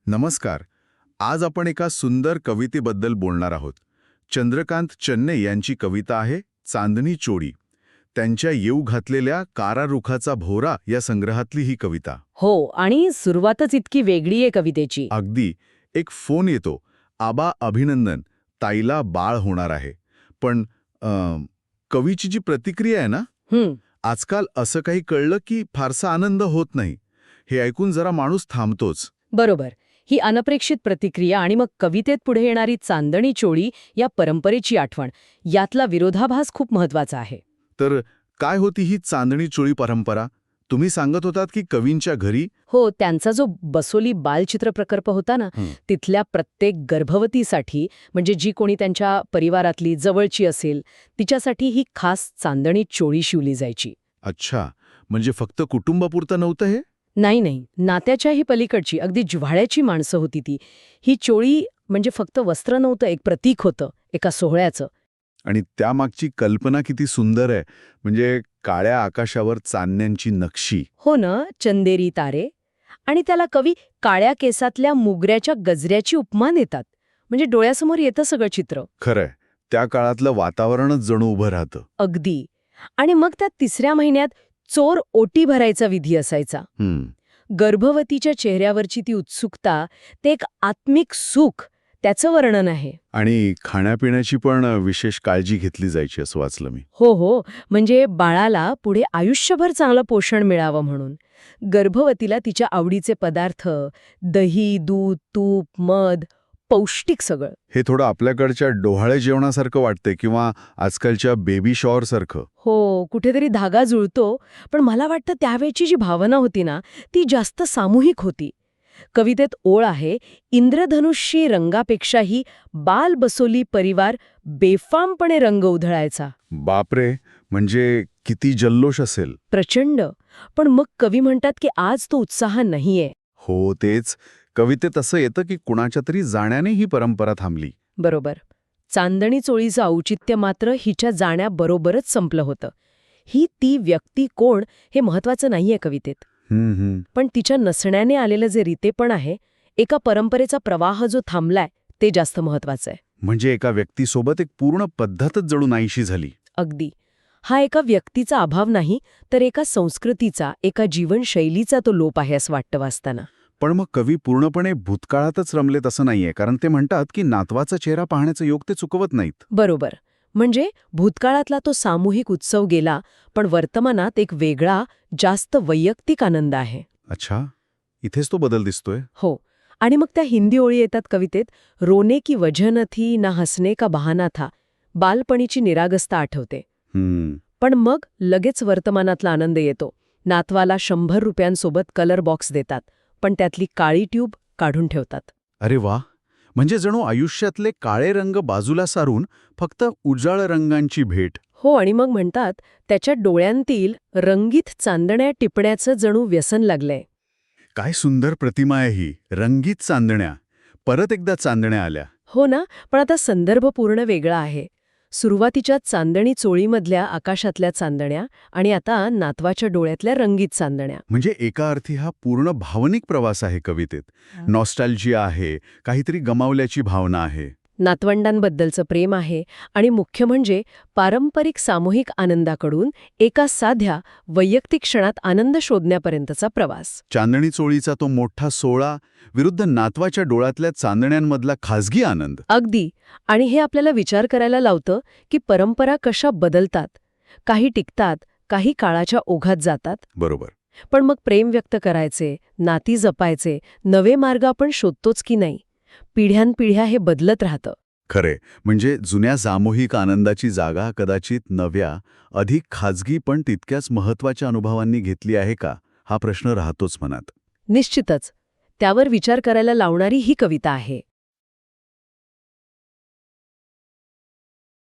नमस्कार. आज आपण एका सुंदर कवितेबद्दल बोलणार आहोत. चंद्रकांत चन्ने यांची कविता आहे चांदणी चोळी. त्यांच्या येऊ घातलेल्या कारारुखाचा भोवरा या संग्रहातली ही कविता. हो, आणि सुरुवातच इतकी वेगळी आहे कवितेची. अगदी. एक फोन येतो, आबा अभिनंदन, ताईला बाळ होणार आहे. पण कवीची जी प्रतिक्रिया आहे ना, आजकाल असं काही कळलं की फारसा आनंद होत नाही. हे ऐकून जरा माणूस थांबतोच. बरोबर. ही अनपेक्षित प्रतिक्रिया आणि मग कवितेत पुढे येणारी चांदणी चोळी या परंपरेची आठवण, यातला विरोधाभास खूप महत्वाचा आहे. तर काय होती ही चांदणी चोळी परंपरा? तुम्ही सांगत होतात की कवींच्या घरी. हो, त्यांचा जो बसोली बालचित्र प्रकल्प होता ना, तिथल्या प्रत्येक गर्भवतीसाठी, म्हणजे जी कोणी त्यांच्या परिवारातली जवळची असेल, तिच्यासाठी ही खास चांदणी चोळी शिवली जायची. अच्छा, म्हणजे फक्त कुटुंबापुरतं नव्हतं हे? नाही, नात्याच्याही पलीकडची अगदी जिव्हाळ्याची माणसं होती ती. ही चोळी म्हणजे फक्त वस्त्र नव्हतं, एक प्रतीक होतं एका सोहळ्याचं. आणि त्यामागची कल्पना किती सुंदर आहे. म्हणजे काळ्या आकाशावर चांदण्यांची नक्षी. हो ना, चंदेरी तारे. आणि त्याला कवी काळ्या केसातल्या मुगऱ्याच्या गजऱ्याची उपमा देतात. म्हणजे डोळ्यासमोर येतं सगळं चित्र. खरंय, त्या काळातलं वातावरणच जणू उभं राहतं. अगदी. आणि मग त्या तिसऱ्या महिन्यात चोर ओटी भरायचा विधी असायचा. गर्भवतीच्या चेहऱ्यावरची ती उत्सुकता, ते एक आत्मिक सुख, त्याचं वर्णन आहे. आणि खाण्यापिण्याची पण विशेष काळजी घेतली जायची असं वाचलं मी. हो, म्हणजे बाळाला पुढे आयुष्यभर चांगलं पोषण मिळावं म्हणून. गर्भवतीला तिच्या आवडीचे पदार्थ, दही, दूध, तूप, मध, पौष्टिक सगळं. हे थोडं आपल्याकडच्या डोहाळे जेवणासारखं वाटतंय किंवा आजकालच्या बेबी शॉवर सारखं. हो, कुठेतरी धागा जुळतो, पण मला वाटतं त्यावेळची जी भावना होती ना, ती जास्त सामूहिक होती. कवितेत ओळ आहे, इंद्रधनुष्यी रंगापेक्षाही बाल बसोली परिवार बेफामपणे रंग उधळायचा. बापरे, म्हणजे किती जल्लोष असेल. प्रचंड. पण मग कवी म्हणतात की आज तो उत्साह नाहीये. हो, तेच. कवितेत असं येतं की कुणाच्या तरी जाण्याने ही परंपरा थांबली. बरोबर. चांदणी चोळीचं औचित्य मात्र हिच्या जाण्याबरोबरच संपलं होतं. ही ती व्यक्ती कोण हे महत्वाचं नाहीये कवितेत. पण तिच्या नसण्याने आलेलं जे रीतेपण आहे, एका परंपरेचा प्रवाह जो थांबलाय, ते जास्त महत्वाचं आहे. म्हणजे एका व्यक्तीसोबत एक पूर्ण पद्धतच जणू नाहीशी झाली. अगदी. हा एका व्यक्तीचा अभाव नाही, तर एका संस्कृतीचा, एका जीवनशैलीचा तो लोप आहे असं वाटतं वाचताना. पण मग कवी पूर्णपणे भूतकाळातच रमलेत असं नाहीये, कारण ते म्हणतात की नातवाचा चेहरा पाहण्याचं योग ते चुकवत नाहीत. बरोबर. म्हणजे भूतकाळातला तो सामूहिक उत्सव गेला, पण वर्तमानात एक वेगळा, जास्त वैयक्तिक आनंद आहे. अच्छा, इथेच तो बदल दिसतोय. हो. आणि मग त्या हिंदी ओळी येतात कवितेत, रोने की वजह न थी ना हसने का बहाना था. बालपणीची निरागसता आठवते. पण मग लगेच वर्तमानातला आनंद येतो. नातवाला 100 रुपयांसोबत कलर बॉक्स देतात, पण त्यातली काळी ट्यूब काढून ठेवतात. अरे वा, म्हणजे जणू आयुष्यातले काळे रंग बाजूला सारून फक्त उजाळ रंगांची भेट. हो, आणि मग म्हणतात त्याच्या डोळ्यांतील रंगीत चांदण्या टिपण्याचं जणू व्यसन लागलंय. काय सुंदर प्रतिमा आहे ही. रंगीत चांदण्या. परत एकदा चांदण्या आल्या. हो ना, पण आता संदर्भ पूर्ण वेगळा आहे. सुरुवातीच्या चांदणी चोळीमधल्या आकाशातल्या चांदण्या आणि आता नातवाच्या डोळ्यातल्या रंगीत चांदण्या. म्हणजे एका अर्थी हा पूर्ण भावनिक प्रवास आहे कवितेत. नॉस्टॅल्जिया आहे, काहीतरी गमावल्याची भावना आहे. नातवंडांबद्दलचं प्रेम आहे आणि मुख्य म्हणजे पारंपरिक सामूहिक आनंदाकडून एका साध्या वैयक्तिक क्षणात आनंद शोधण्यापर्यंतचा प्रवास. चांदणी चोळीचा तो मोठा सोहळा विरुद्ध नातवाच्या डोळ्यातल्या चांदण्यांमधला खाजगी आनंद. अगदी. आणि हे आपल्याला विचार करायला लावतं की परंपरा कशा बदलतात. काही टिकतात, काही काळाच्या ओघात जातात. बरोबर. पण मग प्रेम व्यक्त करायचे, नाती जपायचे, नवे मार्ग आपण शोधतोच की नाही. पिढ्यानपिढ्या हे बदलत राहतं. खरे, म्हणजे जुन्या सामूहिक आनंदाची जागा कदाचित नव्या, अधिक खाजगी पण तितक्याच महत्वाच्या अनुभवांनी घेतली आहे का, हा प्रश्न राहतोच मनात. निश्चितच. त्यावर विचार करायला लावणारी ही कविता आहे.